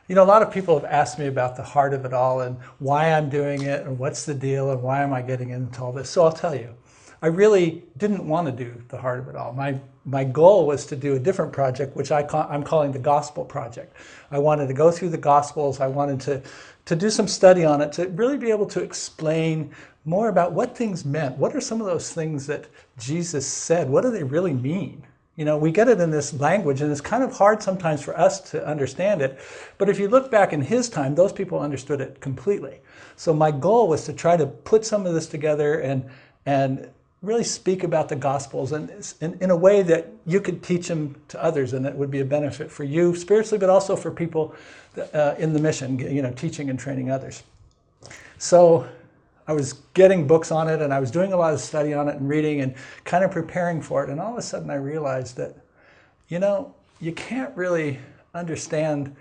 You know, a lot of people have asked me about the heart of it all and why I'm doing it and what's the deal and why am I getting into all this. So I'll tell you, I really didn't want to do the heart of it all. My goal was to do a different project, which I'm calling the Gospel Project. I wanted to go through the Gospels. I wanted to do some study on it, to really be able to explain more about what things meant. What are some of those things that Jesus said? What do they really mean? You know, we get it in this language, and it's kind of hard sometimes for us to understand it. But if you look back in his time, those people understood it completely. So my goal was to try to put some of this together and really speak about the Gospels and in a way that you could teach them to others, and it would be a benefit for you spiritually, but also for people in the mission, you know, teaching and training others. So I was getting books on it, and I was doing a lot of study on it and reading and kind of preparing for it. And all of a sudden I realized that, you know, you can't really understand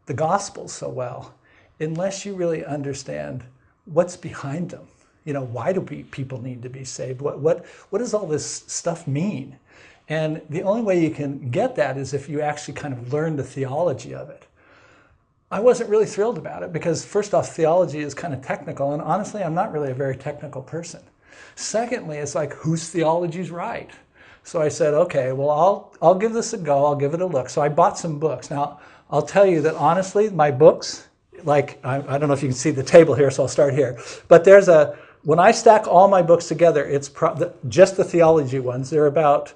the Gospels so well unless you really understand what's behind them. You know, why do people need to be saved? What does all this stuff mean? And the only way you can get that is if you actually kind of learn the theology of it. I wasn't really thrilled about it because, first off, theology is kind of technical, and honestly, I'm not really a very technical person. Secondly, it's like, whose theology is right? So I said, okay, well, I'll give this a go. I'll give it a look. So I bought some books. Now, I'll tell you that honestly, my books, like, I don't know if you can see the table here, so I'll start here. But when I stack all my books together, it's just the theology ones. They're about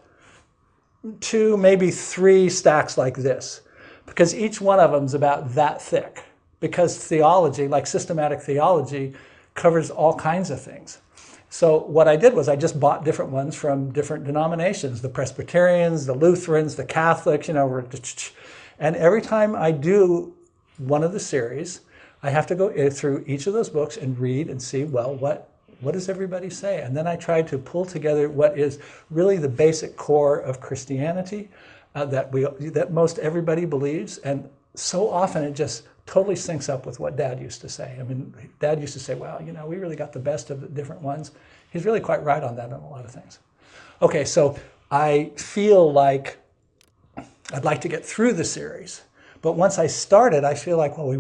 2, maybe 3 stacks like this, because each one of them is about that thick. Because theology, like systematic theology, covers all kinds of things. So what I did was I just bought different ones from different denominations, the Presbyterians, the Lutherans, the Catholics, you know, and every time I do one of the series, I have to go through each of those books and read and see, well, what does everybody say? And then I try to pull together what is really the basic core of Christianity that most everybody believes. And so often it just totally syncs up with what Dad used to say. I mean, Dad used to say, well, you know, we really got the best of the different ones. He's really quite right on that on a lot of things. Okay, so I feel like I'd like to get through the series. But once I started, I feel like, well,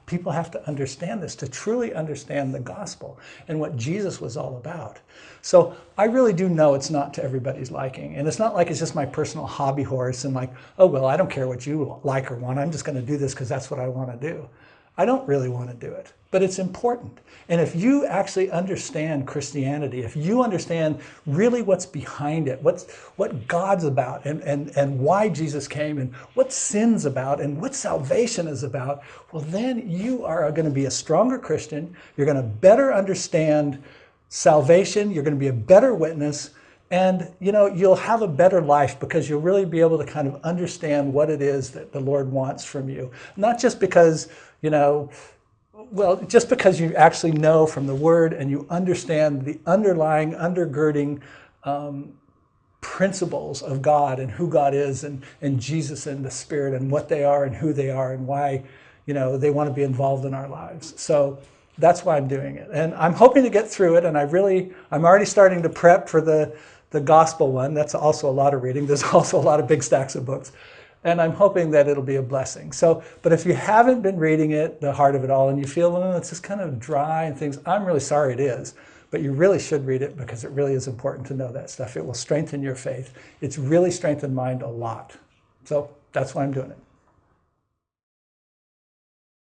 people have to understand this to truly understand the gospel and what Jesus was all about. So I really do know it's not to everybody's liking. And it's not like it's just my personal hobby horse and like, oh, well, I don't care what you like or want. I'm just going to do this because that's what I want to do. I don't really want to do it, but it's important. And if you actually understand Christianity, if you understand really what's behind it, what God's about and why Jesus came and what sin's about and what salvation is about, well, then you are going to be a stronger Christian. You're going to better understand salvation. You're going to be a better witness. And, you know, you'll have a better life because you'll really be able to kind of understand what it is that the Lord wants from you. Not just because, you know, well, just because you actually know from the Word and you understand the underlying, undergirding principles of God and who God is and Jesus and the Spirit and what they are and who they are and why, you know, they want to be involved in our lives. So that's why I'm doing it. And I'm hoping to get through it. And I'm already starting to prep for the gospel one. That's also a lot of reading. There's also a lot of big stacks of books. And I'm hoping that it'll be a blessing. So, but if you haven't been reading it, the heart of it all, and you feel, oh, it's just kind of dry and things, I'm really sorry it is. But you really should read it because it really is important to know that stuff. It will strengthen your faith. It's really strengthened mine a lot. So that's why I'm doing it.